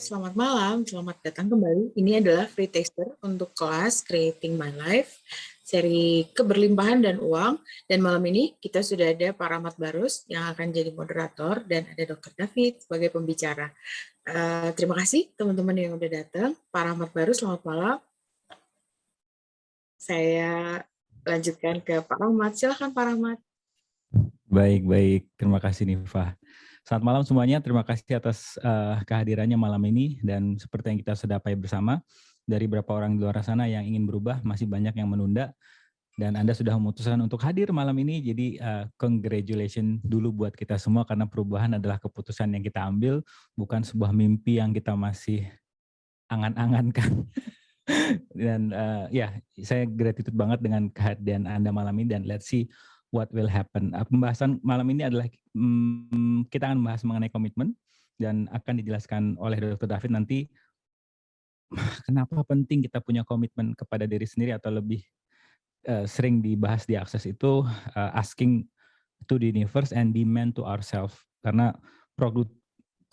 selamat malam, selamat datang kembali. Ini adalah free taster untuk kelas Creating My Life, seri keberlimpahan dan uang. Dan malam ini kita sudah ada Pak Rahmat Barus yang akan jadi moderator dan ada Dr. David sebagai pembicara. Terima kasih teman-teman yang udah datang. Pak Rahmat Barus, selamat malam. Saya lanjutkan ke Pak Rahmat. Silakan Pak Rahmat. Baik. Terima kasih Nifa. Selamat malam semuanya. Terima kasih atas kehadirannya malam ini. Dan seperti yang kita sedapai bersama, dari beberapa orang di luar sana yang ingin berubah, masih banyak yang menunda. Dan Anda sudah memutuskan untuk hadir malam ini. Jadi congratulations dulu buat kita semua, karena perubahan adalah keputusan yang kita ambil, bukan sebuah mimpi yang kita masih angan-angankan. Dan saya gratitude banget dengan kehadiran Anda malam ini, dan let's see what will happen. Pembahasan malam ini adalah kita akan membahas mengenai komitmen, dan akan dijelaskan oleh Dr. David nanti kenapa penting kita punya komitmen kepada diri sendiri, atau lebih sering dibahas di Akses itu asking to the universe and demand to ourselves. Karena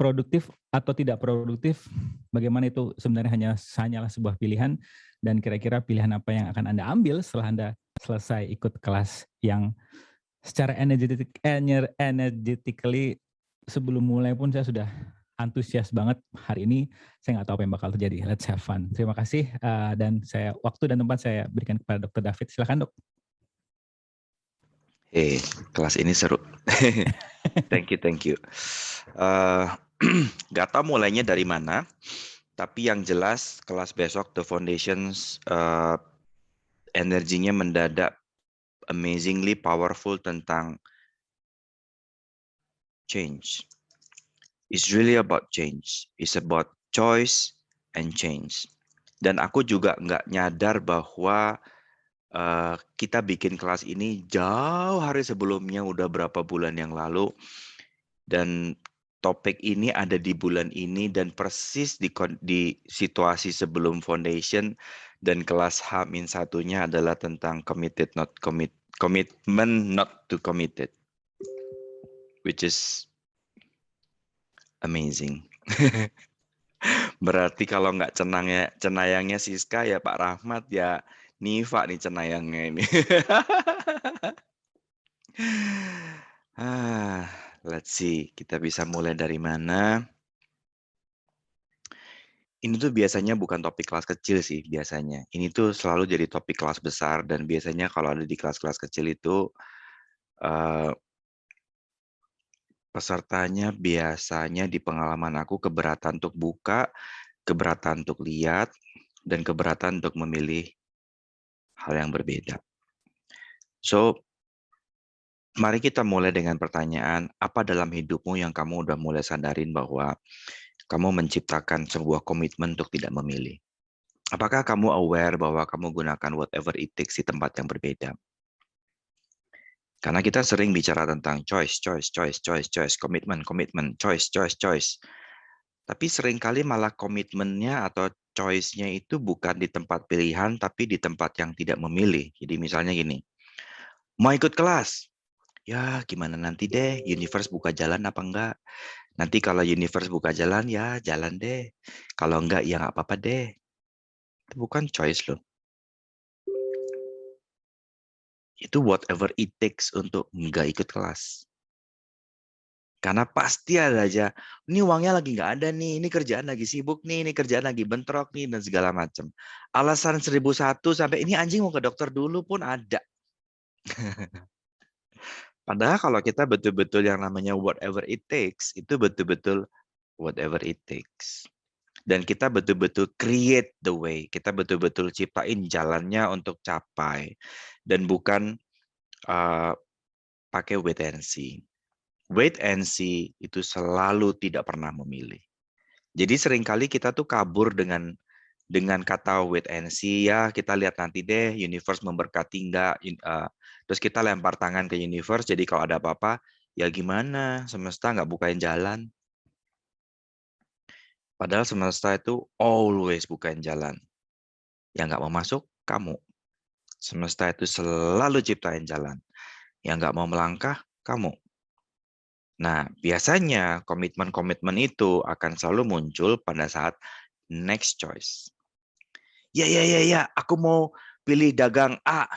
produktif atau tidak produktif, bagaimana itu sebenarnya hanyalah sebuah pilihan, dan kira-kira pilihan apa yang akan Anda ambil setelah Anda selesai ikut kelas yang secara energetically sebelum mulai pun saya sudah antusias banget. Hari ini saya nggak tahu apa yang bakal terjadi. Let's have fun. Terima kasih, dan waktu dan tempat saya berikan kepada Dr. David. Silakan, Dok. Kelas ini seru. Thank you. Gak tahu mulainya dari mana, tapi yang jelas kelas besok The Foundations energinya mendadak amazingly powerful tentang change. It's really about change. It's about choice and change. Dan aku juga nggak nyadar bahwa kita bikin kelas ini jauh hari sebelumnya, udah berapa bulan yang lalu. Dan topik ini ada di bulan ini, dan persis di situasi sebelum foundation, dan kelas H-1-nya adalah tentang commitment not to committed, which is amazing. Berarti kalau nggak cenayangnya Siska ya Pak Rahmat, ya Nifa nih cenayangnya ini. Let's see, kita bisa mulai dari mana? Ini tuh biasanya bukan topik kelas kecil sih biasanya. Ini tuh selalu jadi topik kelas besar, dan biasanya kalau ada di kelas-kelas kecil itu pesertanya biasanya di pengalaman aku keberatan untuk buka, keberatan untuk lihat, dan keberatan untuk memilih hal yang berbeda. So, mari kita mulai dengan pertanyaan, apa dalam hidupmu yang kamu udah mulai sadarin bahwa kamu menciptakan sebuah komitmen untuk tidak memilih? Apakah kamu aware bahwa kamu gunakan whatever it takes di tempat yang berbeda? Karena kita sering bicara tentang choice, komitmen, choice. Tapi seringkali malah komitmennya atau choice-nya itu bukan di tempat pilihan, tapi di tempat yang tidak memilih. Jadi misalnya gini, mau ikut kelas? Ya gimana nanti deh, universe buka jalan apa enggak? Nanti kalau universe buka jalan, ya jalan deh. Kalau enggak, ya nggak apa-apa deh. Itu bukan choice loh. Itu whatever it takes untuk enggak ikut kelas. Karena pasti ada aja, ini uangnya lagi nggak ada nih, ini kerjaan lagi sibuk nih, ini kerjaan lagi bentrok nih, dan segala macam. Alasan 1001 sampai ini anjing mau ke dokter dulu pun ada. Padahal kalau kita betul-betul yang namanya whatever it takes, itu betul-betul whatever it takes. Dan kita betul-betul create the way. Kita betul-betul ciptain jalannya untuk capai. Dan bukan pakai wait and see. Wait and see itu selalu tidak pernah memilih. Jadi seringkali kita tuh kabur dengan kata wait and see, ya kita lihat nanti deh, universe memberkati enggak. Terus kita lempar tangan ke universe, jadi kalau ada apa-apa, ya gimana, semesta nggak bukain jalan. Padahal semesta itu always bukain jalan. Yang nggak mau masuk, kamu. Semesta itu selalu ciptain jalan. Yang nggak mau melangkah, kamu. Nah, biasanya komitmen-komitmen itu akan selalu muncul pada saat next choice. Ya, aku mau pilih dagang A.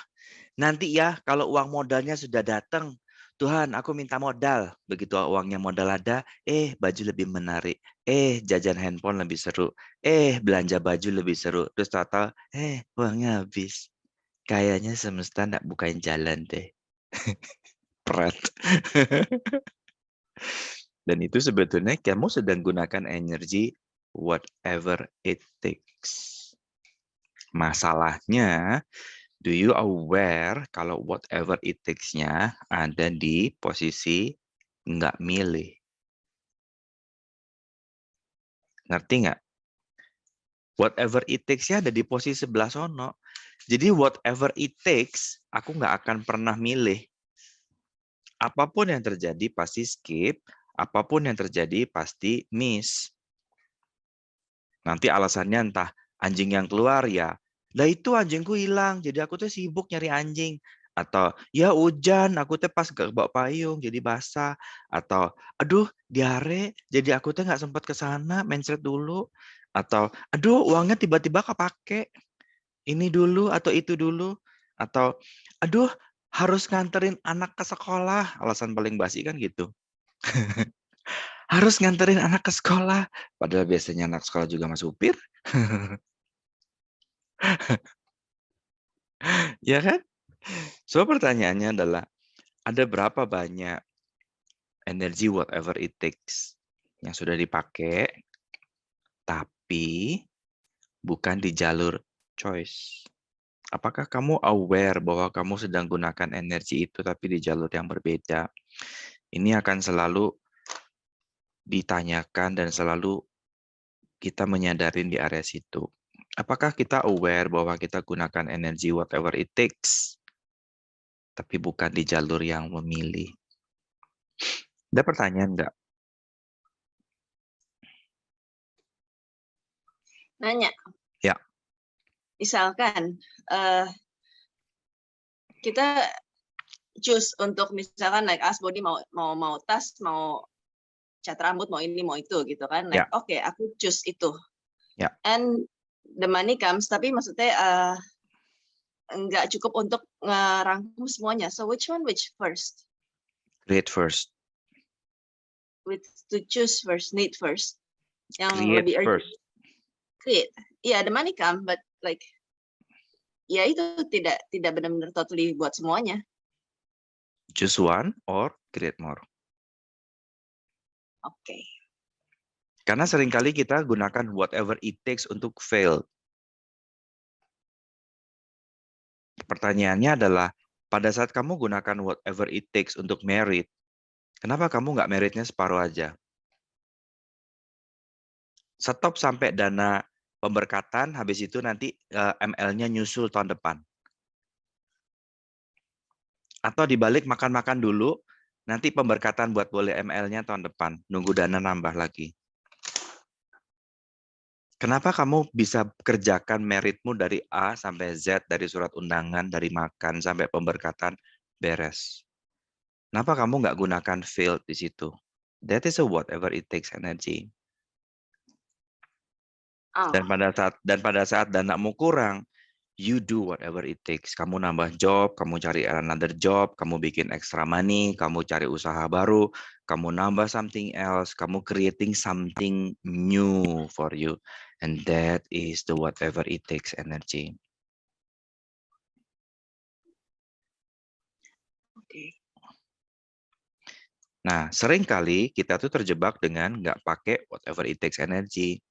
Nanti ya, kalau uang modalnya sudah datang, Tuhan, aku minta modal. Begitu uangnya modal ada, baju lebih menarik. Jajan handphone lebih seru. Belanja baju lebih seru. Terus tahu-tahu, uangnya habis. Kayaknya semesta nggak bukain jalan deh. Pret. Dan itu sebetulnya kamu sedang gunakan energi whatever it takes. Masalahnya, do you aware kalau whatever it takes-nya ada di posisi nggak milih? Ngerti nggak? Whatever it takes-nya ada di posisi sebelah sono. Jadi whatever it takes, aku nggak akan pernah milih. Apapun yang terjadi pasti skip, apapun yang terjadi pasti miss. Nanti alasannya entah anjing yang keluar ya, lah itu anjingku hilang, jadi aku tuh sibuk nyari anjing. Atau ya hujan, aku tuh pas gak bawa payung, jadi basah. Atau aduh diare, jadi aku tuh nggak sempat ke sana, mencret dulu. Atau aduh uangnya tiba-tiba kepake, ini dulu atau itu dulu. Atau aduh harus nganterin anak ke sekolah, alasan paling basi kan gitu. Harus nganterin anak ke sekolah, padahal biasanya anak sekolah juga sama supir. Ya kan? So pertanyaannya adalah, ada berapa banyak energi whatever it takes yang sudah dipakai, tapi bukan di jalur choice? Apakah kamu aware bahwa kamu sedang gunakan energi itu tapi di jalur yang berbeda? Ini akan selalu ditanyakan dan selalu kita menyadarin di area situ. Apakah kita aware bahwa kita gunakan energi whatever it takes, tapi bukan di jalur yang memilih? Ada pertanyaan nggak? Nanya. Ya. Misalkan kita choose untuk misalkan like us body mau tas, mau cat rambut, mau ini, mau itu gitu kan. Like oke, aku choose itu. Ya. And the money comes, tapi maksudnya nggak cukup untuk ngerangkum semuanya. So which first? Create first. To choose first, need first. Yang Create lebih urgent. first. Create. Yeah, the money come, but like ya itu tidak benar-benar totally buat semuanya. Choose one or create more. Oke. Karena seringkali kita gunakan whatever it takes untuk fail. Pertanyaannya adalah, pada saat kamu gunakan whatever it takes untuk merit, kenapa kamu nggak meritnya separuh aja? Stop sampai dana pemberkatan, habis itu nanti ML-nya nyusul tahun depan. Atau dibalik makan-makan dulu, nanti pemberkatan buat boleh ML-nya tahun depan, nunggu dana nambah lagi. Kenapa kamu bisa kerjakan meritmu dari A sampai Z, dari surat undangan, dari makan, sampai pemberkatan, beres? Kenapa kamu nggak gunakan failed di situ? That is a whatever it takes energy. Dan pada saat danamu kurang, you do whatever it takes. Kamu nambah job, kamu cari another job, kamu bikin extra money, kamu cari usaha baru, kamu nambah something else, kamu creating something new for you. And that is the whatever it takes energy. Oke. Nah, seringkali kita tuh terjebak dengan nggak pakai whatever it takes energy.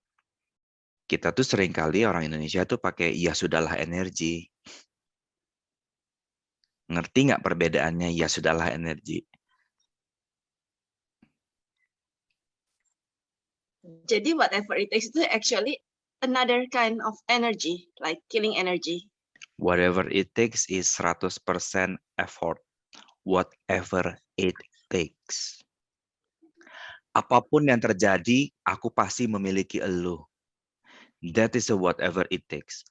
Kita tuh seringkali orang Indonesia tuh pakai ya sudahlah energi. Ngerti nggak perbedaannya ya sudahlah energi? Jadi whatever it takes itu actually another kind of energy, like killing energy. Whatever it takes is 100% effort. Whatever it takes. Apapun yang terjadi, aku pasti memiliki elu. That is a whatever it takes.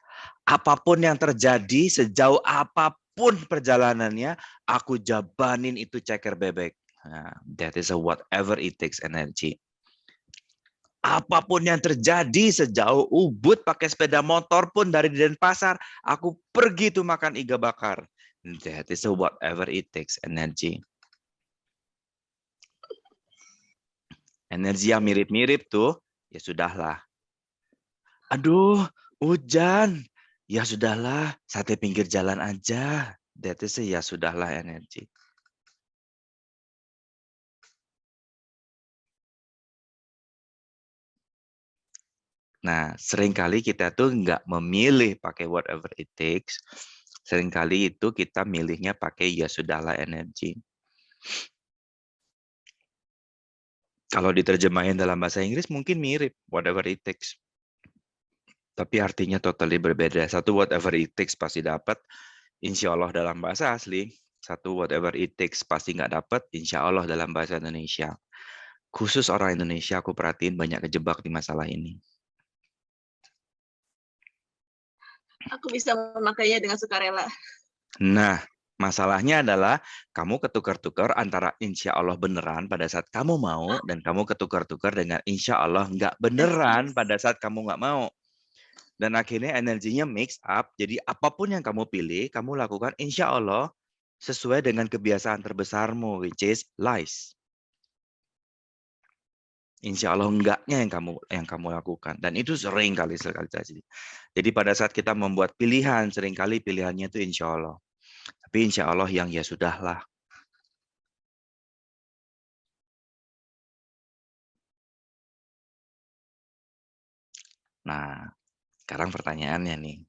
Apapun yang terjadi, sejauh apapun perjalanannya, aku jabanin itu ceker bebek. Nah, that is a whatever it takes energy. Apapun yang terjadi, sejauh Ubud pakai sepeda motor pun dari Denpasar, aku pergi tuh makan iga bakar. That is a whatever it takes energy. Energi yang mirip-mirip tuh, ya sudahlah. Aduh, hujan. Ya sudahlah, sate pinggir jalan aja. That is a ya sudahlah energi. Nah, seringkali kita tuh nggak memilih pakai whatever it takes. Seringkali itu kita milihnya pakai ya sudahlah energi. Kalau diterjemahin dalam bahasa Inggris mungkin mirip, whatever it takes. Tapi artinya totally berbeda. Satu whatever it takes pasti dapat, insya Allah dalam bahasa asli. Satu whatever it takes pasti nggak dapat, insya Allah dalam bahasa Indonesia. Khusus orang Indonesia aku perhatiin banyak kejebak di masalah ini. Aku bisa memakainya dengan sukarela. Nah, masalahnya adalah kamu ketukar-tukar antara insya Allah beneran pada saat kamu mau dan kamu ketukar-tukar dengan insya Allah nggak beneran pada saat kamu nggak mau. Dan akhirnya energinya mix up. Jadi apapun yang kamu pilih, kamu lakukan insya Allah sesuai dengan kebiasaan terbesarmu, which is lies. Insya Allah enggaknya yang kamu lakukan, dan itu sering kali terjadi. Jadi pada saat kita membuat pilihan, seringkali pilihannya itu insya Allah. Tapi insya Allah yang ya sudahlah. Nah, sekarang pertanyaannya nih.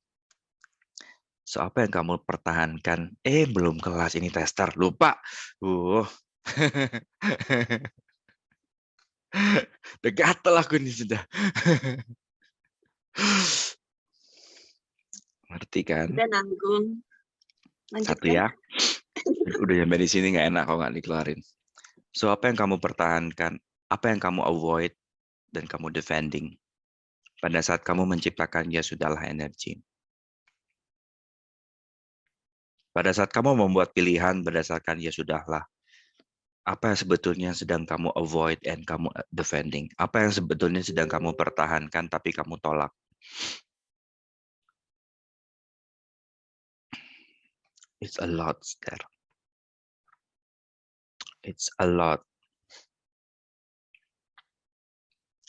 So apa yang kamu pertahankan? Belum kelas ini tester, lupa. Udah gatel aku nih sudah. Ngerti kan? Udah nanggung. Satu ya. Udah sampai di sini nggak enak kalau nggak dikeluarin. So apa yang kamu pertahankan? Apa yang kamu avoid dan kamu defending? Pada saat kamu menciptakan ya sudahlah energi. Pada saat kamu membuat pilihan berdasarkan ya sudahlah. Apa yang sebetulnya sedang kamu avoid and kamu defending? Apa yang sebetulnya sedang kamu pertahankan tapi kamu tolak? It's a lot there. It's a lot.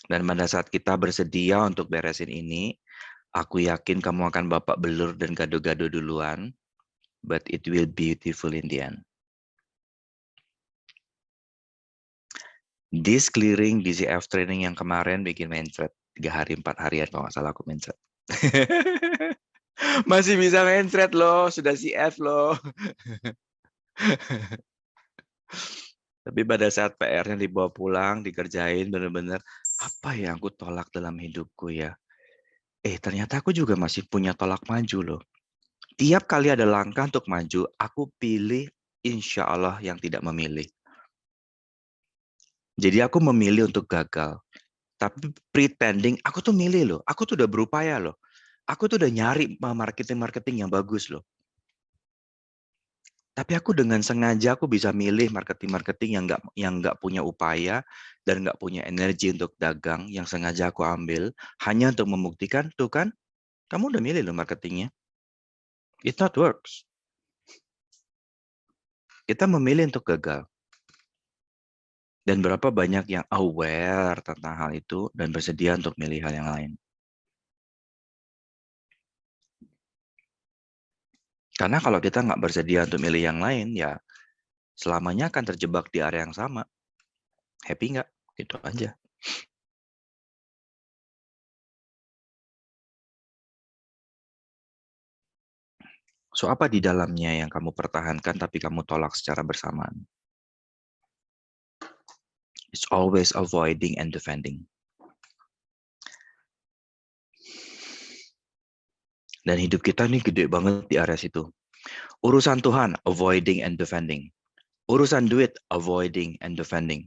Dan pada saat kita bersedia untuk beresin ini, aku yakin kamu akan babak belur dan gado-gado duluan, but it will be beautiful in the end. This clearing DCF training yang kemarin bikin mindset 3 hari 4 harian kalau nggak salah aku mindset. Masih bisa mindset loh, sudah CF loh. Tapi pada saat PR-nya dibawa pulang, dikerjain bener-bener, apa yang aku tolak dalam hidupku ya? Ternyata aku juga masih punya tolak maju loh. Tiap kali ada langkah untuk maju, aku pilih insya Allah yang tidak memilih. Jadi aku memilih untuk gagal. Tapi pretending, aku tuh milih loh. Aku tuh udah berupaya loh. Aku tuh udah nyari marketing yang bagus loh. Tapi aku dengan sengaja aku bisa milih marketing yang nggak punya upaya dan nggak punya energi untuk dagang yang sengaja aku ambil hanya untuk membuktikan tuh kan, kamu udah milih loh marketingnya. It not works. Kita memilih untuk gagal. Dan berapa banyak yang aware tentang hal itu dan bersedia untuk milih hal yang lain. Karena kalau kita nggak bersedia untuk milih yang lain, ya selamanya akan terjebak di area yang sama. Happy nggak? Gitu aja. So, apa di dalamnya yang kamu pertahankan tapi kamu tolak secara bersamaan? It's always avoiding and defending. Dan hidup kita nih gede banget di area situ. Urusan Tuhan, avoiding and defending. Urusan duit, avoiding and defending.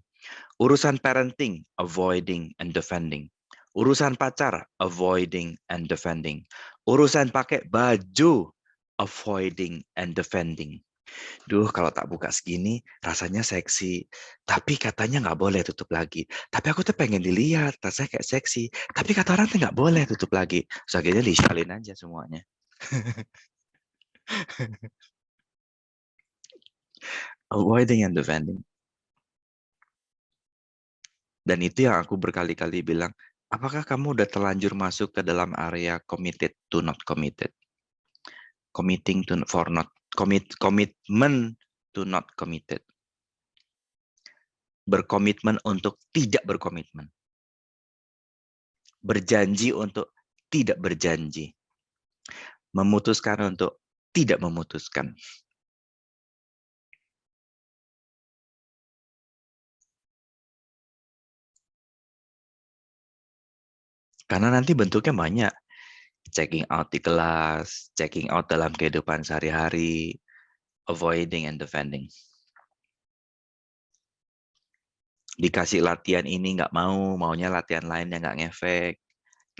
Urusan parenting, avoiding and defending. Urusan pacar, avoiding and defending. Urusan pakai baju, avoiding and defending. Duh, kalau tak buka segini, rasanya seksi. Tapi katanya nggak boleh tutup lagi. Tapi aku tuh pengen dilihat, rasanya kayak seksi. Tapi kata orang tuh nggak boleh tutup lagi. Terus akhirnya disalin aja semuanya. Avoiding and defending. Dan itu yang aku berkali-kali bilang, apakah kamu udah terlanjur masuk ke dalam area committed to not committed? Committing to for not commitment to not committed. Berkomitmen untuk tidak berkomitmen. Berjanji untuk tidak berjanji. Memutuskan untuk tidak memutuskan. Karena nanti bentuknya banyak. Checking out di kelas, checking out dalam kehidupan sehari-hari, avoiding and defending. Dikasih latihan ini nggak mau, maunya latihan lain yang nggak ngefek.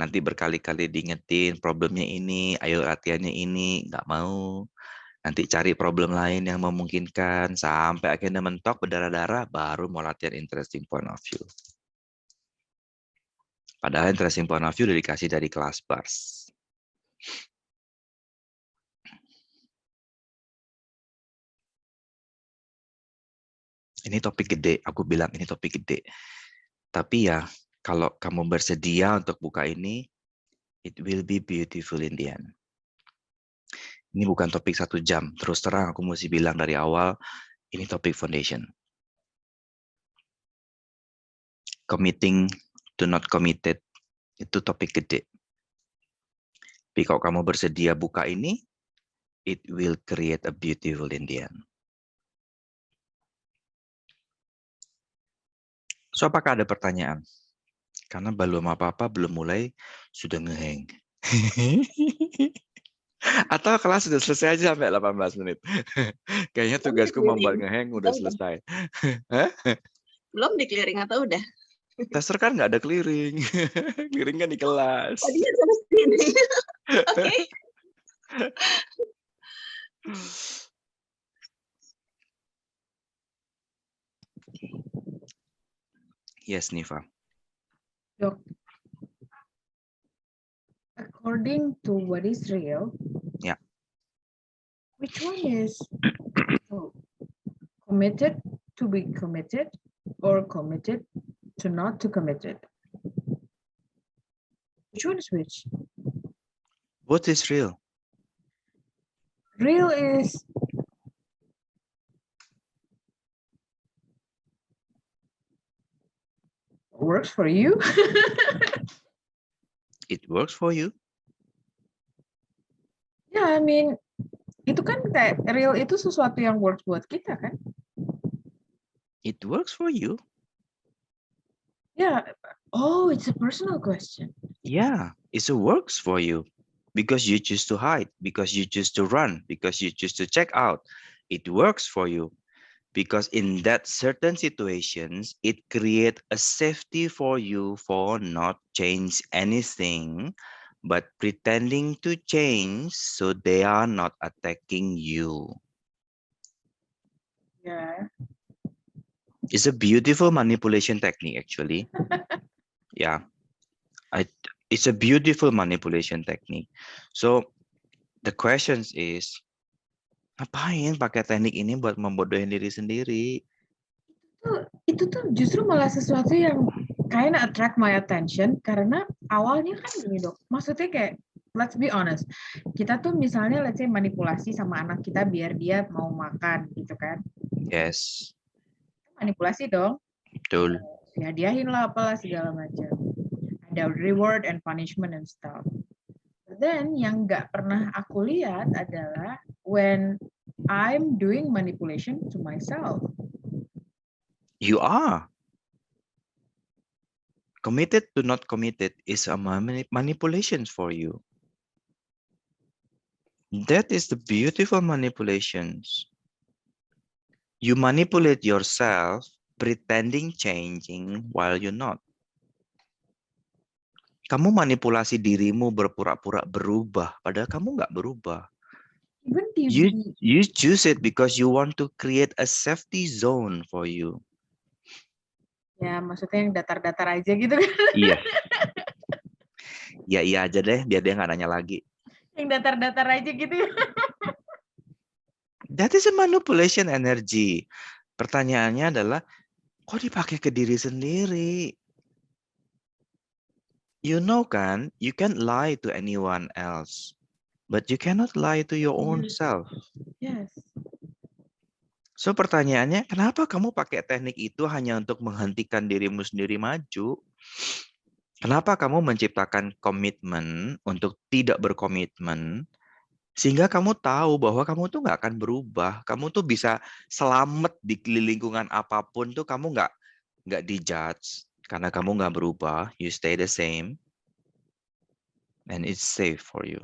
Nanti berkali-kali diingetin problemnya ini, ayo latihannya ini, nggak mau. Nanti cari problem lain yang memungkinkan, sampai akhirnya mentok berdarah-darah, baru mau latihan interesting point of view. Padahal interesting point of view udah dikasih dari kelas bars. Ini topik gede, aku bilang ini topik gede. Tapi ya, kalau kamu bersedia untuk buka ini, it will be beautiful in the end. Ini bukan topik 1 jam. Terus terang aku mesti bilang dari awal, ini topik foundation. Committing to not committed, itu topik gede. Tapi kalau kamu bersedia buka ini, it will create a beautiful in the end. So, apakah ada pertanyaan? Karena belum apa-apa, belum mulai, sudah ngeheng. Atau kelas sudah selesai aja sampai 18 menit. Kayaknya tugasku membuat ngeheng udah selesai. Belum di clearing atau udah? Tester kan nggak ada clearing. Clearing kan di kelas. Tadinya sampai sini. Oke. Yes, Niva. Dok, according to what is real, yeah, which one is committed to be committed or committed to not to committed? Which one is which? What is real? Real is works for you. It works for you. Yeah, I mean, itu kan kayak real itu sesuatu yang works buat kita kan? It works for you. Yeah. Oh, it's a personal question. Yeah, it works for you because you choose to hide, because you choose to run, because you choose to check out. It works for you because in that certain situations, it create a safety for you for not change anything, but pretending to change so they are not attacking you. Yeah. It's a beautiful manipulation technique, actually. Yeah, it's a beautiful manipulation technique. So the question is, ngapain pakai teknik ini buat membodohin diri sendiri? Itu tuh justru malah sesuatu yang kinda attract my attention karena awalnya kan gini dok, maksudnya kayak let's be honest, kita tuh misalnya let's say manipulasi sama anak kita biar dia mau makan gitu kan? Yes. Manipulasi dong. Betul. Dihadiahin lah apalah segala macam. Ada reward and punishment and stuff. But then yang nggak pernah aku lihat adalah when I'm doing manipulation to myself. You are. Committed to not committed is a manipulation for you. That is the beautiful manipulations. You manipulate yourself pretending changing while you're not. Kamu manipulasi dirimu berpura-pura berubah, padahal kamu nggak berubah. Even You choose it because you want to create a safety zone for you. Ya, maksudnya yang datar-datar aja gitu kan. Iya. Iya aja deh, biar dia nggak nanya lagi. Yang datar-datar aja gitu ya. That is a manipulation energy. Pertanyaannya adalah, kok dipakai ke diri sendiri? You know kan, you can't lie to anyone else. But you cannot lie to your own self. Yes. So pertanyaannya, kenapa kamu pakai teknik itu hanya untuk menghentikan dirimu sendiri maju? Kenapa kamu menciptakan komitmen untuk tidak berkomitmen? Sehingga kamu tahu bahwa kamu tuh nggak akan berubah. Kamu tuh bisa selamat di lingkungan apapun tuh kamu nggak dijudge. Karena kamu nggak berubah, you stay the same. And it's safe for you.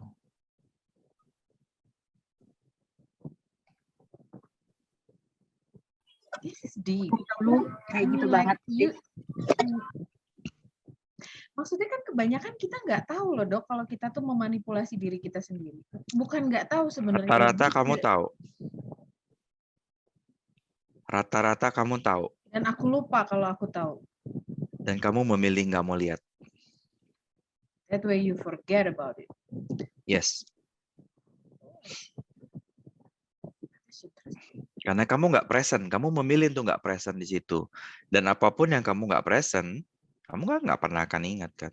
This is deep. Lu kayak gitu banget. Maksudnya kan kebanyakan kita nggak tahu loh dok, kalau kita tuh memanipulasi diri kita sendiri. Bukan nggak tahu sebenarnya. Rata-rata kamu tahu. Rata-rata kamu tahu. Dan aku lupa kalau aku tahu. Dan kamu memilih nggak mau lihat. That way you forget about it. Yes. Karena kamu nggak present, kamu memilih untuk nggak present di situ. Dan apapun yang kamu nggak present, kamu nggak pernah akan ingat kan.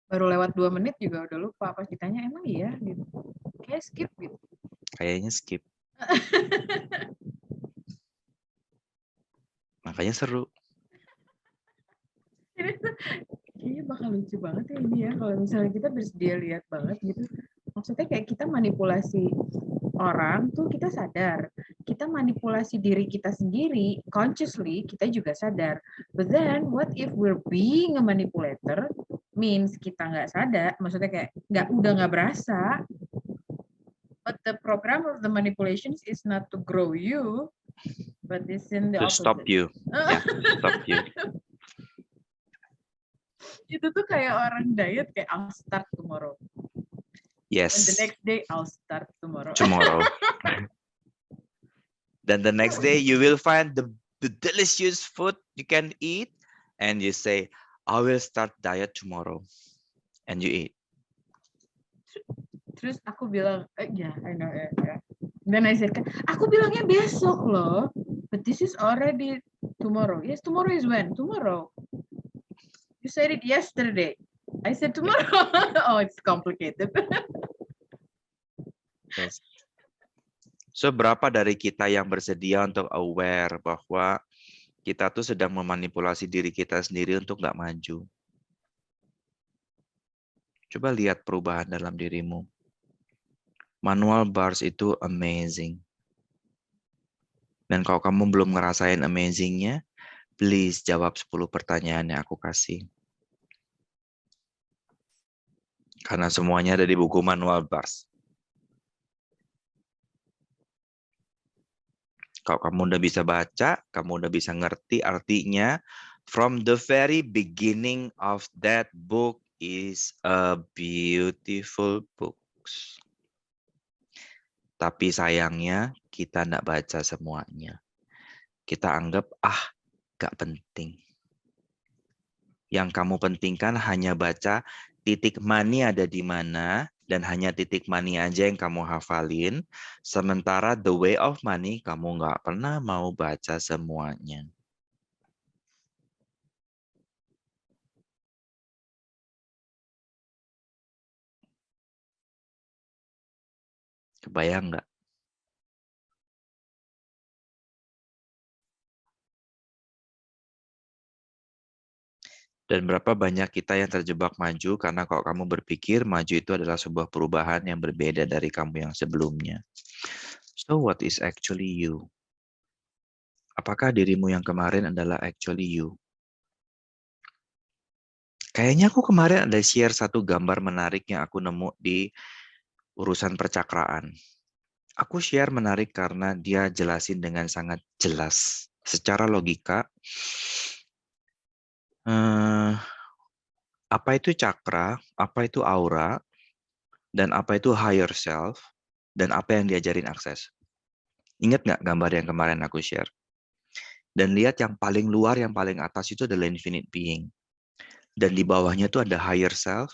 Baru lewat 2 menit juga udah lupa. Pas ditanya emang iya gitu. Kayak skip gitu. Kayaknya skip. Makanya seru. Kayaknya bakal lucu banget ya ini ya. Kalau misalnya kita bersedia lihat banget gitu. Maksudnya kayak kita manipulasi orang tuh kita sadar. Kita manipulasi diri kita sendiri, consciously kita juga sadar. But then, what if we're being a manipulator? Means kita nggak sadar, maksudnya kayak udah nggak berasa. But the program of the manipulations is not to grow you, but it's in the To opposite. stop you. Yeah, stop you. Itu tuh kayak orang diet, kayak I'll start tomorrow. Yes. And the next day I'll start tomorrow. Tomorrow. Then the next day you will find the delicious food you can eat, and you say, I will start diet tomorrow. And you eat. Terus aku bilang, yeah, I know. Yeah. Then I said, aku bilangnya besok loh. But this is already tomorrow. Yes, tomorrow is when? Tomorrow. You said it yesterday. I said tomorrow. Oh, it's complicated. Yes. So, berapa dari kita yang bersedia untuk aware bahwa kita tuh sedang memanipulasi diri kita sendiri untuk nggak maju? Coba lihat perubahan dalam dirimu. Manual bars itu amazing. Dan kalau kamu belum ngerasain amazingnya, please jawab 10 pertanyaan yang aku kasih. Karena semuanya ada di buku Manual Bars. Kalau kamu udah bisa baca, kamu udah bisa ngerti artinya, from the very beginning of that book is a beautiful book. Tapi sayangnya kita nggak baca semuanya. Kita anggap, gak penting. Yang kamu pentingkan hanya baca titik money ada di mana, dan hanya titik money aja yang kamu hafalin, sementara the way of money kamu nggak pernah mau baca semuanya. Kebayang nggak? Dan berapa banyak kita yang terjebak maju karena kalau kamu berpikir maju itu adalah sebuah perubahan yang berbeda dari kamu yang sebelumnya. So what is actually you? Apakah dirimu yang kemarin adalah actually you? Kayaknya aku kemarin ada share satu gambar menarik yang aku nemu di urusan percakraan. Aku share menarik karena dia jelasin dengan sangat jelas. Secara logika, apa itu cakra, apa itu aura, dan apa itu higher self, dan apa yang diajarin akses. Ingat nggak gambar yang kemarin aku share? Dan lihat yang paling luar, yang paling atas itu adalah infinite being. Dan di bawahnya itu ada higher self,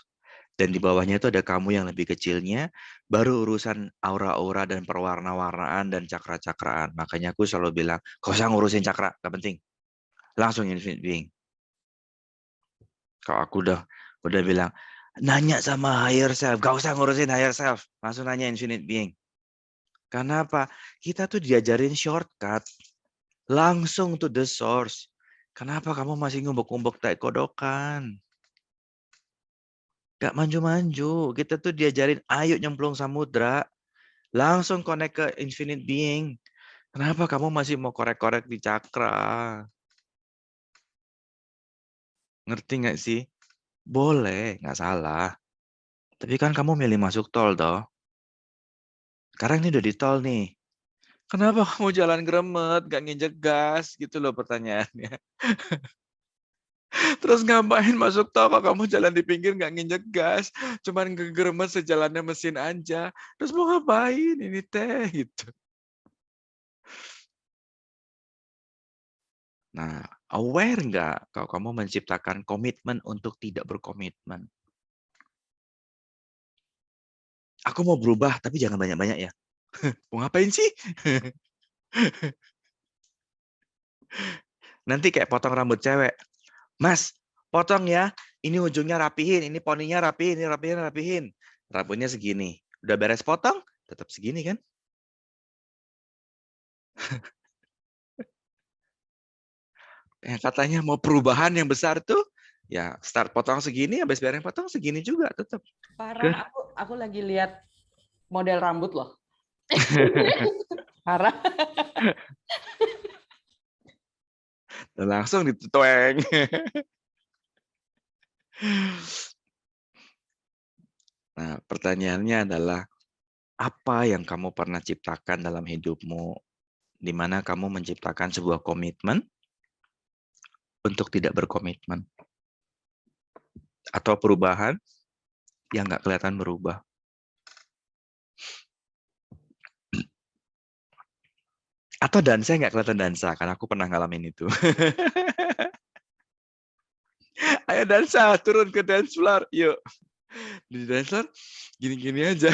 dan di bawahnya itu ada kamu yang lebih kecilnya, baru urusan aura-aura dan perwarna-warnaan dan cakra-cakraan. Makanya aku selalu bilang, gak usah ngurusin cakra, gak penting. Langsung infinite being. Kalau aku udah bilang, nanya sama higher self, gak usah ngurusin higher self, langsung nanya infinite being. Karena apa? Kita tuh diajarin shortcut, langsung to the source. Kenapa kamu masih ngumbuk-ngumbuk tai kodokan? Gak manju-manju. Kita tuh diajarin, ayo nyemplung samudra. Langsung connect ke infinite being. Kenapa kamu masih mau korek-korek di cakra? Ngerti nggak sih? Boleh, nggak salah. Tapi kan kamu milih masuk tol, toh. Sekarang ini udah di tol nih. Kenapa kamu jalan gremet, gak nginjek gas? Gitu loh pertanyaannya. Terus ngapain masuk tol kalau kamu jalan di pinggir nggak nginjek gas? Cuman gegeremet sejalannya mesin aja. Terus mau ngapain ini teh? Gitu. Nah, aware nggak kalau kamu menciptakan komitmen untuk tidak berkomitmen? Aku mau berubah, tapi jangan banyak-banyak ya. Mau ngapain sih? Nanti kayak potong rambut cewek. Mas, potong ya. Ini ujungnya rapihin, ini poninya rapihin, ini rapihin. Rambutnya segini. Udah beres potong, tetap segini kan? Yang katanya mau perubahan yang besar tuh, ya start potong segini, habis beres potong segini juga tetap. Parah, aku lagi lihat model rambut loh. Parah. Dan langsung ditutueng. Nah, pertanyaannya adalah, apa yang kamu pernah ciptakan dalam hidupmu, di mana kamu menciptakan sebuah komitmen untuk tidak berkomitmen? Atau perubahan yang nggak kelihatan berubah? Atau dansa nggak kelihatan dansa, karena aku pernah ngalamin itu. Ayo dansa, turun ke dance floor, yuk. Di dance floor, gini-gini aja.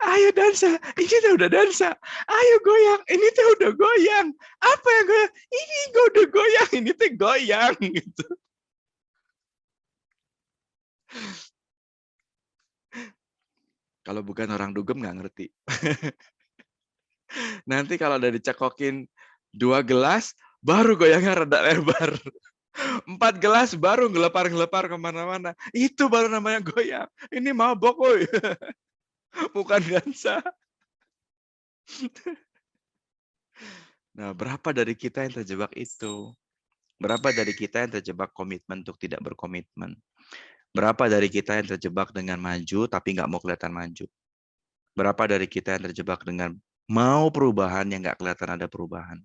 Ayo dansa, ini tuh udah dansa. Ayo goyang, ini tuh udah goyang. Apa yang goyang? Ini gue udah goyang, ini tuh goyang. Gitu. Kalau bukan orang dugem nggak ngerti. Nanti kalau udah dicekokin 2 gelas, baru goyangnya rada lebar. 4 gelas baru gelepar-gelepar kemana-mana. Itu baru namanya goyang. Ini mabok, woy. Bukan dansa. Nah, berapa dari kita yang terjebak itu? Berapa dari kita yang terjebak komitmen untuk tidak berkomitmen? Berapa dari kita yang terjebak dengan maju tapi nggak mau kelihatan maju? Berapa dari kita yang terjebak dengan mau perubahan yang nggak kelihatan ada perubahan?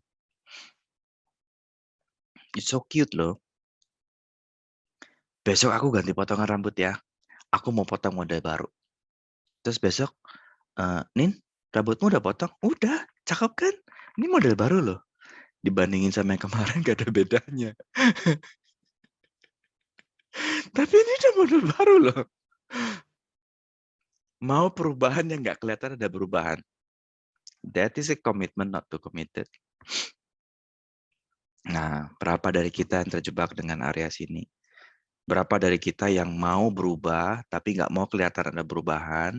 It's so cute loh. Besok aku ganti potongan rambut ya. Aku mau potong model baru. Terus besok, Nin, rambutmu udah potong? Udah, cakep kan? Ini model baru loh. Dibandingin sama yang kemarin gak ada bedanya. Tapi ini udah model baru loh. Mau perubahan yang nggak kelihatan ada perubahan. That is a commitment not to committed. Nah, berapa dari kita yang terjebak dengan area sini? Berapa dari kita yang mau berubah, tapi nggak mau kelihatan ada perubahan,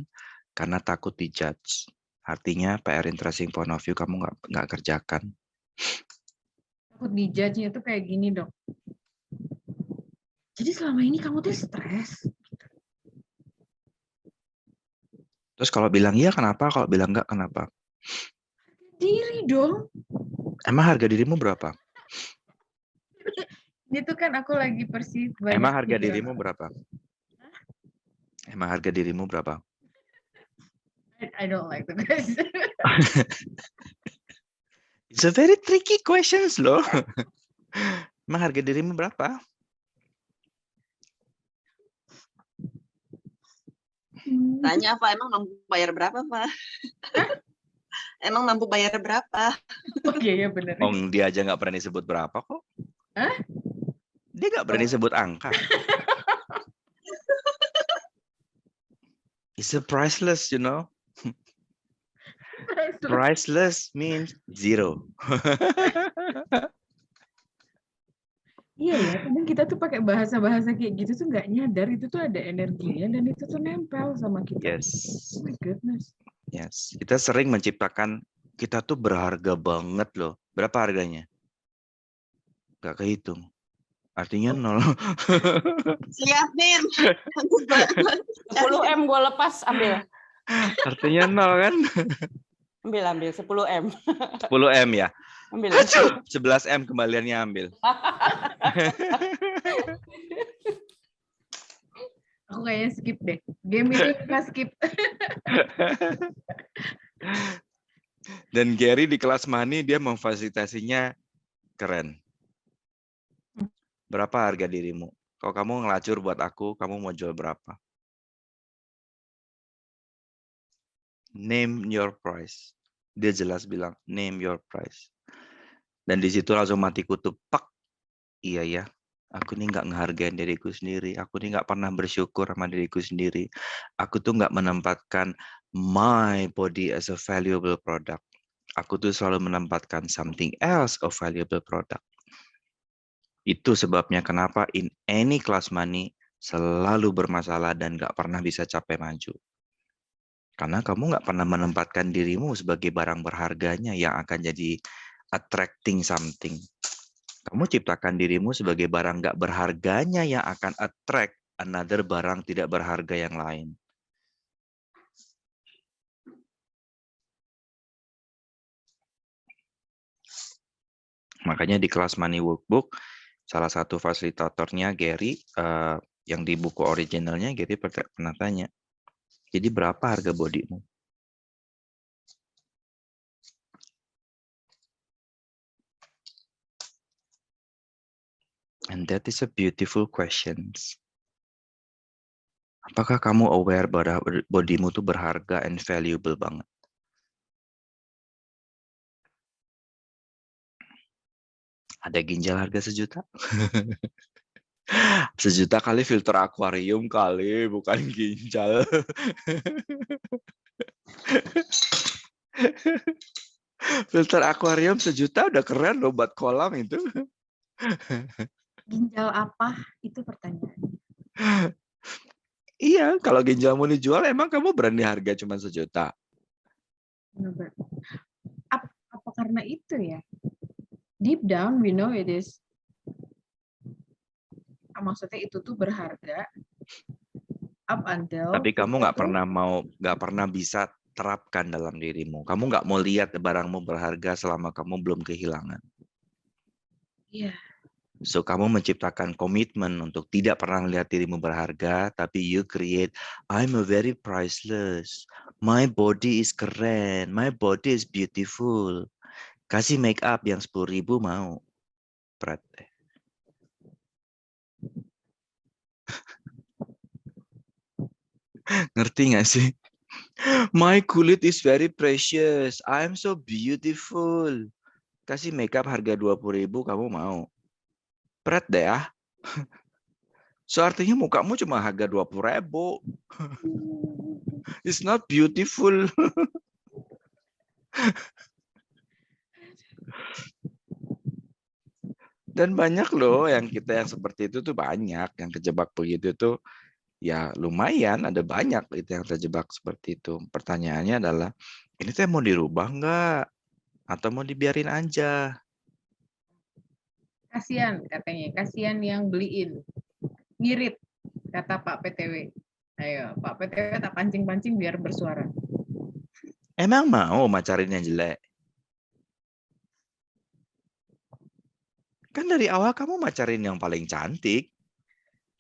karena takut dijudge. Artinya, PR interesting point of view kamu nggak kerjakan. Takut dijudge-nya itu kayak gini, Dok. Jadi selama ini kamu tuh stres. Terus kalau bilang iya kenapa? Kalau bilang enggak kenapa? Diri dong. Emang harga dirimu berapa? Itu kan aku lagi persis banyak. Emang harga dirimu berapa? Emang harga dirimu berapa? I don't like the question. It's a very tricky questions loh. Emang harga dirimu berapa? Tanya apa, emang mampu bayar berapa, Pak? Emang mampu bayar berapa? Oke, ya benar. Dia aja nggak berani sebut berapa kok. Hah? Dia nggak berani sebut angka. It's a priceless, you know. Priceless means zero. Iya ya, kadang kita tuh pakai bahasa-bahasa kayak gitu tuh nggak nyadar itu tuh ada energinya dan itu tuh nempel sama kita. Yes. Oh my goodness. Yes. Kita sering menciptakan kita tuh berharga banget loh. Berapa harganya? Gak kehitung. Artinya 0. Siap, Min. 10 M gue lepas, ambil. Artinya 0 kan? Ambil 10 M. 10 M ya. Ambil. 11 M kembaliannya ambil. Aku kayaknya skip deh. Game itu kita skip. Dan Gary di kelas money dia memfasilitasinya keren. Berapa harga dirimu? Kalau kamu ngelacur buat aku, kamu mau jual berapa? Name your price. Dia jelas bilang, name your price. Dan di situ langsung mati kutub. Pak. Iya ya. Aku nih nggak ngehargain diriku sendiri. Aku nih nggak pernah bersyukur sama diriku sendiri. Aku tuh nggak menempatkan my body as a valuable product. Aku tuh selalu menempatkan something else of valuable product. Itu sebabnya kenapa in any class money selalu bermasalah dan nggak pernah bisa capai maju. Karena kamu nggak pernah menempatkan dirimu sebagai barang berharganya yang akan jadi attracting something. Kamu ciptakan dirimu sebagai barang nggak berharganya yang akan attract another barang tidak berharga yang lain. Makanya di kelas money workbook, salah satu fasilitatornya Gary, yang di buku originalnya Gary pernah tanya, jadi berapa harga bodimu? And that is a beautiful question. Apakah kamu aware bahwa bodimu itu berharga and valuable banget? Ada ginjal harga 1 juta? 1 juta kali filter akuarium kali, bukan ginjal. Filter akuarium 1 juta udah keren loh buat kolam itu. Ginjal apa? Itu pertanyaan. Iya, kalau ginjalmu dijual, emang kamu berani harga cuma 1 juta? Apa karena itu ya? Deep down we know it is. Maksudnya itu tuh berharga. Up until. Tapi kamu nggak pernah bisa terapkan dalam dirimu. Kamu nggak mau lihat barangmu berharga selama kamu belum kehilangan. Iya. So, kamu menciptakan komitmen untuk tidak pernah melihat dirimu berharga, tapi you create, I'm a very priceless. My body is keren. My body is beautiful. Kasih make up yang 10.000 mau. Prat. Ngerti nggak sih? My kulit is very precious. I'm so beautiful. Kasih make up harga 20.000 kamu mau. Prat deh ya. So artinya mukamu cuma harga 20.000. It's not beautiful. Dan banyak loh yang seperti itu tuh banyak. Yang kejebak begitu tuh ya lumayan, ada banyak itu yang terjebak seperti itu. Pertanyaannya adalah, ini tuh mau dirubah nggak? Atau mau dibiarin aja? Kasihan katanya, kasihan yang beliin. Ngirit, kata Pak PTW. Ayo, Pak PTW tak pancing-pancing biar bersuara. Emang mau macarin yang jelek? Kan dari awal kamu macarin yang paling cantik.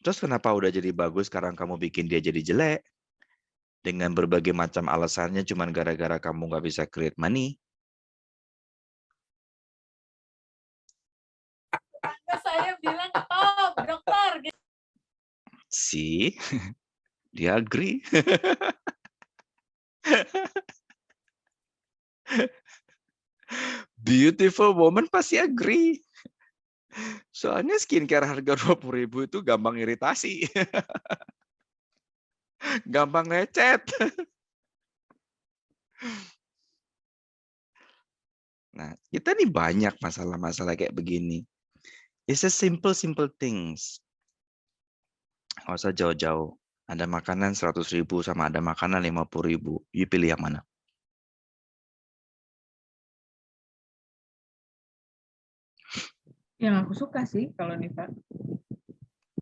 Terus kenapa udah jadi bagus sekarang kamu bikin dia jadi jelek? Dengan berbagai macam alasannya cuman gara-gara kamu nggak bisa create money. Saya bilang stop, dokter. See? Dia agree. Beautiful woman pasti agree. Soalnya skincare harga 20.000 itu gampang iritasi. Gampang lecet. Nah, kita nih banyak masalah-masalah kayak begini. It's a simple things. Nggak usah jauh-jauh. Ada makanan 100.000 sama ada makanan 50.000. You pilih yang mana? Yang aku suka sih kalau Nifa.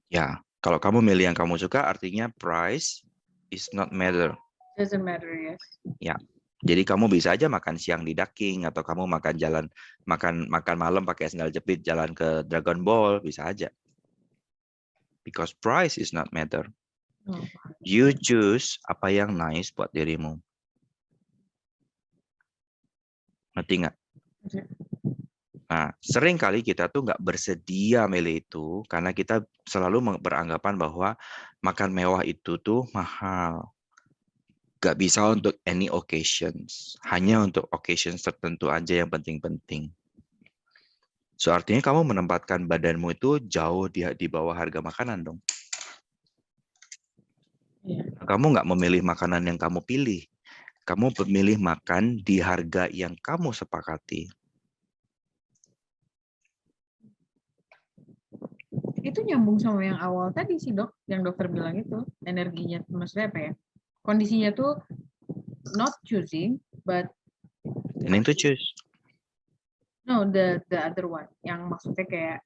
Ya, kalau kamu milih yang kamu suka, artinya price is not matter. Doesn't matter, yes. Ya, jadi kamu bisa aja makan siang di Daking atau kamu makan malam pakai sandal jepit jalan ke Dragon Ball, bisa aja. Because price is not matter. Oh. You choose apa yang nice buat dirimu. Ngerti nggak? Nah, sering kali kita tuh nggak bersedia milih itu karena kita selalu beranggapan bahwa makan mewah itu tuh mahal. Nggak bisa untuk any occasions. Hanya untuk occasions tertentu aja yang penting-penting. So, artinya kamu menempatkan badanmu itu jauh di bawah harga makanan dong. Yeah. Kamu nggak memilih makanan yang kamu pilih. Kamu memilih makan di harga yang kamu sepakati. Itu nyambung sama yang awal tadi sih dok, yang dokter bilang itu energinya, maksudnya apa ya? Kondisinya tuh not choosing, but Ini to choose. no, the other one, yang maksudnya kayak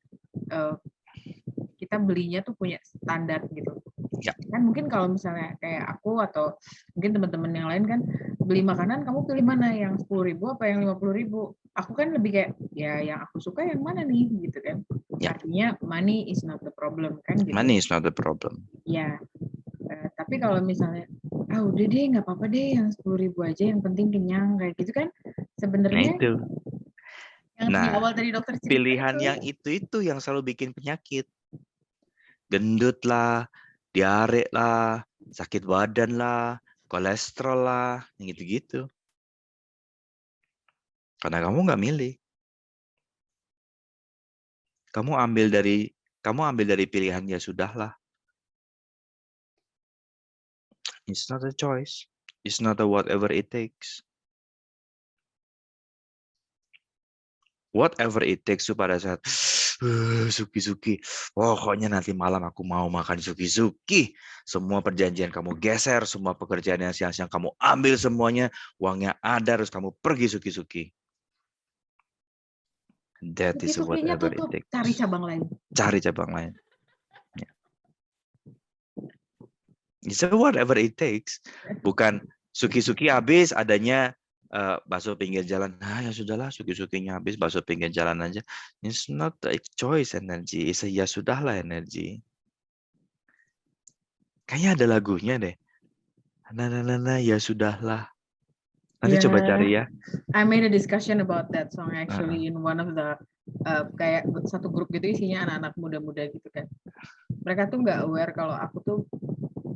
kita belinya tuh punya standar gitu. Ya. Kan mungkin kalau misalnya kayak aku atau mungkin teman-teman yang lain kan beli makanan, kamu pilih mana, yang 10.000 apa yang 50.000? Aku kan lebih kayak ya yang aku suka yang mana nih gitu kan. Ya. Artinya money is not the problem kan gitu. Money is not the problem. Ya. Tapi kalau misalnya udah deh nggak apa-apa deh yang 10.000 aja yang penting kenyang kayak gitu kan sebenarnya. Nah itu. Yang di awal tadi dokter cerita pilihan yang itu yang selalu bikin penyakit. Gendut lah, diare lah, sakit badan lah, kolesterol lah, yang gitu-gitu. Karena kamu nggak milih. Kamu ambil dari pilihan ya sudahlah. It's not a choice. It's not a whatever it takes. Whatever it takes tuh pada saat suki-suki. Pokoknya nanti malam aku mau makan suki-suki. Semua perjanjian kamu geser, semua pekerjaan yang siang-siang kamu ambil semuanya, uangnya ada, harus kamu pergi suki-suki. That is whatever it takes. Cari cabang lain. Cari cabang lain. Ya. It's whatever it takes. Bukan suki-suki habis adanya bakso pinggir jalan. Nah ya sudahlah, suki-sukinya habis, bakso pinggir jalan aja. It's not a choice energy. It's a ya sudahlah energy. Kayaknya ada lagunya deh. Nah, ya sudahlah. Nanti coba cari ya. I made a discussion about that song actually in one of the kayak satu grup gitu isinya anak-anak muda-muda gitu kan. Mereka tuh nggak aware kalau aku tuh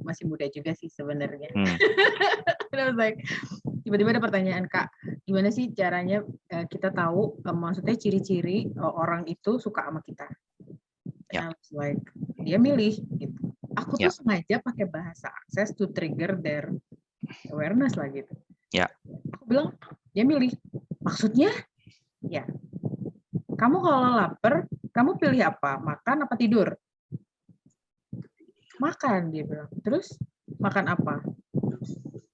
masih muda juga sih sebenarnya. And I was like, tiba-tiba ada pertanyaan, Kak, gimana sih caranya kita tahu maksudnya ciri-ciri orang itu suka sama kita? And I was like, dia milih gitu. Aku tuh sengaja pakai bahasa akses to trigger their awareness lah gitu. Ya. Aku bilang, dia milih. Maksudnya, ya. Kamu kalau lapar, kamu pilih apa? Makan apa tidur? Makan, dia bilang. Terus makan apa?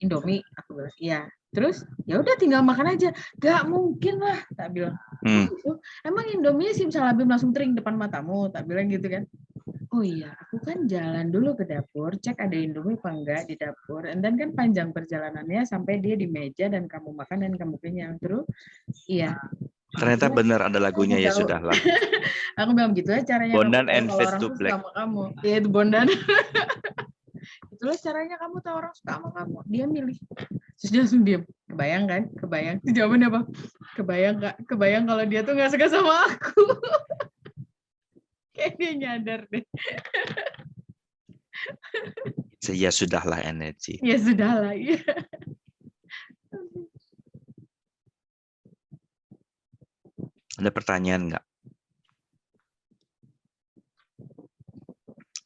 Indomie, aku bilang. Iya. Terus ya udah tinggal makan aja. Gak mungkin lah, tak bilang. Emang Indomie sih bisa langsung tering depan matamu, tak bilang gitu kan. Oh iya, aku kan jalan dulu ke dapur, cek ada Indomie apa enggak di dapur, and then kan panjang perjalanannya sampai dia di meja dan kamu makan dan kamu kenyang. Terus, iya. Ternyata benar ada lagunya ya sudahlah. Aku bilang gitu ya caranya. Bondan kamu and tahu Fade orang to suka Black. sama kamu. Iya itu Bondan. Itulah caranya kamu tahu orang suka sama kamu. Dia milih. Terus dia langsung diam. Kebayang kan? Kebayang. Jawabannya apa? Kebayang Kak. Kebayang kalau dia tuh nggak suka sama aku. Kayak dia nyadar deh. Ya sudahlah energi. Ya sudahlah. Ya. Ada pertanyaan nggak?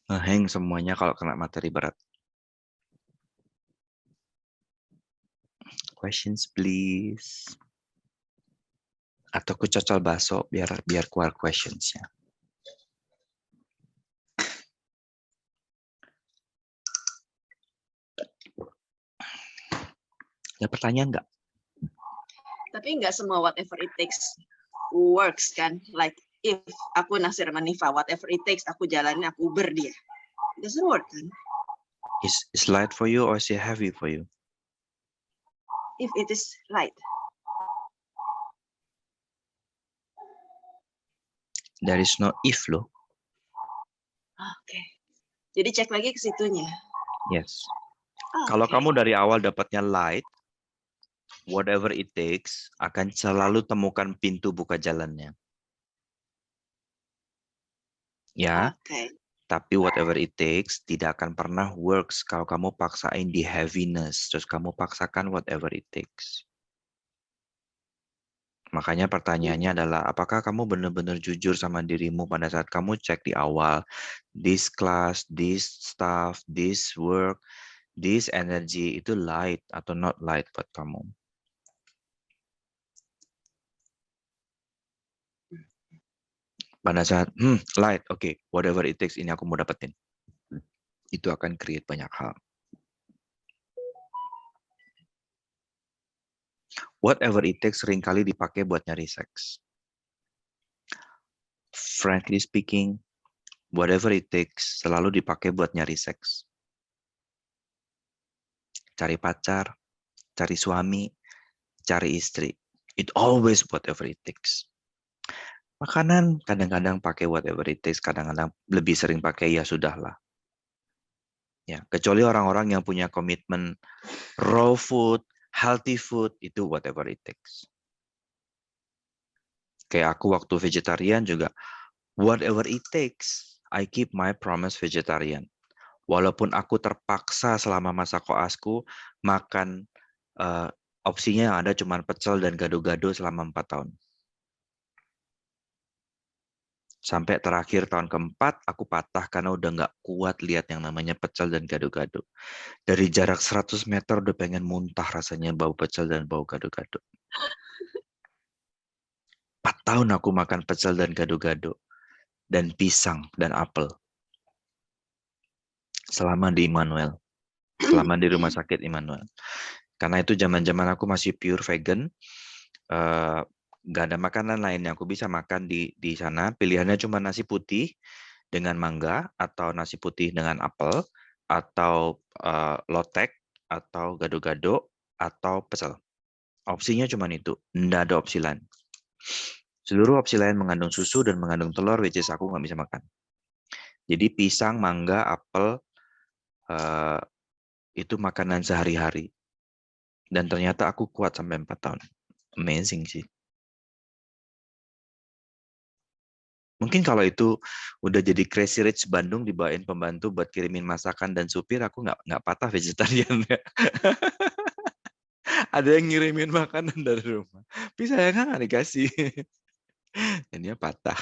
Ngeheng semuanya kalau kena materi berat. Questions please. Atau aku cocol baso biar keluar questionsnya. Ada pertanyaan nggak? Tapi nggak semua whatever it takes works kan. Like if aku naksir sama Nifa, whatever it takes aku jalanin, aku Uber dia. It doesn't work kan? Is light for you or is it heavy for you? If it is light. There is no if loh. Oke. Jadi cek lagi ke situnya. Yes. Kalau kamu dari awal dapatnya light, whatever it takes, akan selalu temukan pintu buka jalannya. Ya, tapi whatever it takes tidak akan pernah works kalau kamu paksain di heaviness, terus kamu paksakan whatever it takes. Makanya pertanyaannya adalah, apakah kamu benar-benar jujur sama dirimu pada saat kamu cek di awal, this class, this stuff, this work, this energy itu light atau not light buat kamu. Pada saat, light, oke, whatever it takes, ini aku mau dapetin. Itu akan create banyak hal. Whatever it takes seringkali dipakai buat nyari seks. Frankly speaking, whatever it takes selalu dipakai buat nyari seks. Cari pacar, cari suami, cari istri. It always whatever it takes. Makanan kadang-kadang pakai whatever it takes, kadang-kadang lebih sering pakai ya sudahlah. Ya, kecuali orang-orang yang punya komitmen raw food, healthy food, itu whatever it takes. Kayak aku waktu vegetarian juga, whatever it takes, I keep my promise vegetarian. Walaupun aku terpaksa selama masa koasku makan opsinya yang ada cuma pecel dan gado-gado selama 4 tahun. Sampai terakhir tahun keempat, aku patah karena udah nggak kuat lihat yang namanya pecel dan gado-gado. Dari jarak 100 meter udah pengen muntah rasanya bau pecel dan bau gado-gado. 4 tahun aku makan pecel dan gado-gado. Dan pisang dan apel. Selama di Immanuel. Selama di rumah sakit Immanuel. Karena itu zaman-zaman aku masih pure vegan. Nggak ada makanan lain yang aku bisa makan di sana. Pilihannya cuma nasi putih dengan mangga, atau nasi putih dengan apel, atau lotek, atau gado-gado, atau pecel. Opsinya cuma itu. Nggak ada opsi lain. Seluruh opsi lain mengandung susu dan mengandung telur, which is aku nggak bisa makan. Jadi pisang, mangga, apel, itu makanan sehari-hari. Dan ternyata aku kuat sampai 4 tahun. Amazing sih. Mungkin kalau itu udah jadi Crazy Rich Bandung dibawain pembantu buat kirimin masakan dan supir, aku nggak patah vegetarian ya. Ada yang ngirimin makanan dari rumah. Tapi sayangnya nggak dikasih. Dan dia patah.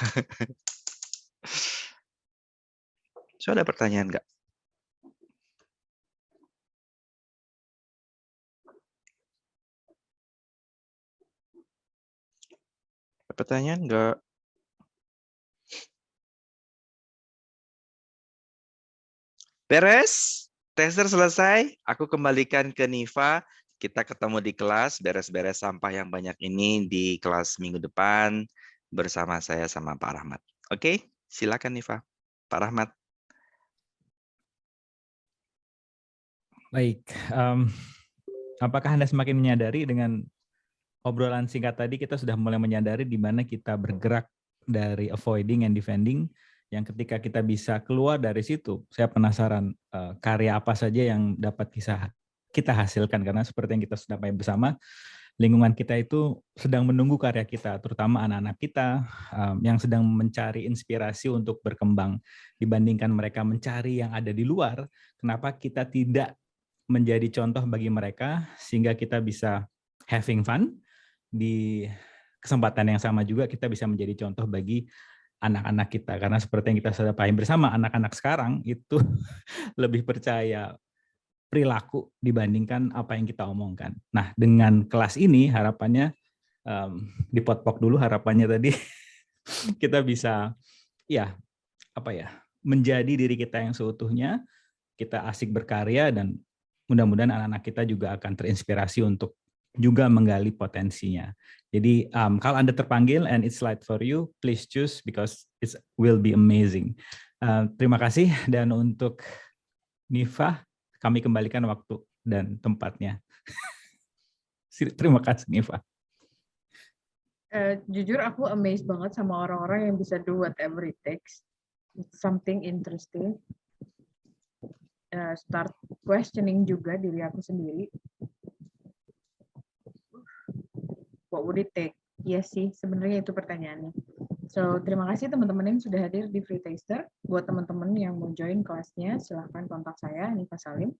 So, ada pertanyaan nggak? Ada pertanyaan nggak? Beres? Tester selesai? Aku kembalikan ke Nifa. Kita ketemu di kelas, beres-beres sampah yang banyak ini di kelas minggu depan bersama saya sama Pak Rahmat. Oke, silakan Nifa. Pak Rahmat. Baik, apakah Anda semakin menyadari dengan obrolan singkat tadi kita sudah mulai menyadari di mana kita bergerak dari avoiding and defending, yang ketika kita bisa keluar dari situ, saya penasaran karya apa saja yang dapat kita hasilkan, karena seperti yang kita sudah pahami bersama, lingkungan kita itu sedang menunggu karya kita, terutama anak-anak kita yang sedang mencari inspirasi untuk berkembang. Dibandingkan mereka mencari yang ada di luar, kenapa kita tidak menjadi contoh bagi mereka sehingga kita bisa having fun, di kesempatan yang sama juga kita bisa menjadi contoh bagi anak-anak kita. Karena seperti yang kita sudah pahami bersama, anak-anak sekarang itu lebih percaya perilaku dibandingkan apa yang kita omongkan. Nah, dengan kelas ini harapannya di potpok dulu harapannya tadi kita bisa menjadi diri kita yang seutuhnya, kita asik berkarya dan mudah-mudahan anak-anak kita juga akan terinspirasi untuk juga menggali potensinya. Jadi kalau Anda terpanggil and it's right for you, please choose because it will be amazing. Terima kasih dan untuk Nifa, kami kembalikan waktu dan tempatnya. Terima kasih, Nifa. Jujur aku amazed banget sama orang-orang yang bisa do whatever it takes. It's something interesting. Start questioning juga diri aku sendiri. What would it take? Iya sih, sebenarnya itu pertanyaannya. So, terima kasih teman-teman yang sudah hadir di Free Taster. Buat teman-teman yang mau join kelasnya, silahkan kontak saya, Nifa Salim,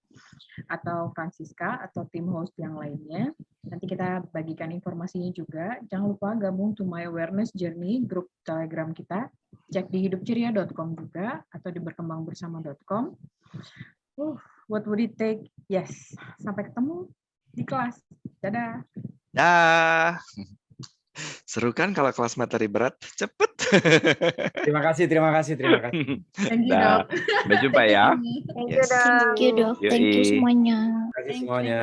atau Francisca, atau tim host yang lainnya. Nanti kita bagikan informasinya juga. Jangan lupa gabung to My Awareness Journey, grup Telegram kita. Cek di hidupceria.com juga, atau di berkembangbersama.com. What would it take? Yes, sampai ketemu di kelas. Dadah. Dah. Seru kan kalau kelas materi berat? Cepet. Terima kasih. Thank you, Dok. Udah jumpa ya. Thank you, Dok. Thank you semuanya. Terima kasih semuanya.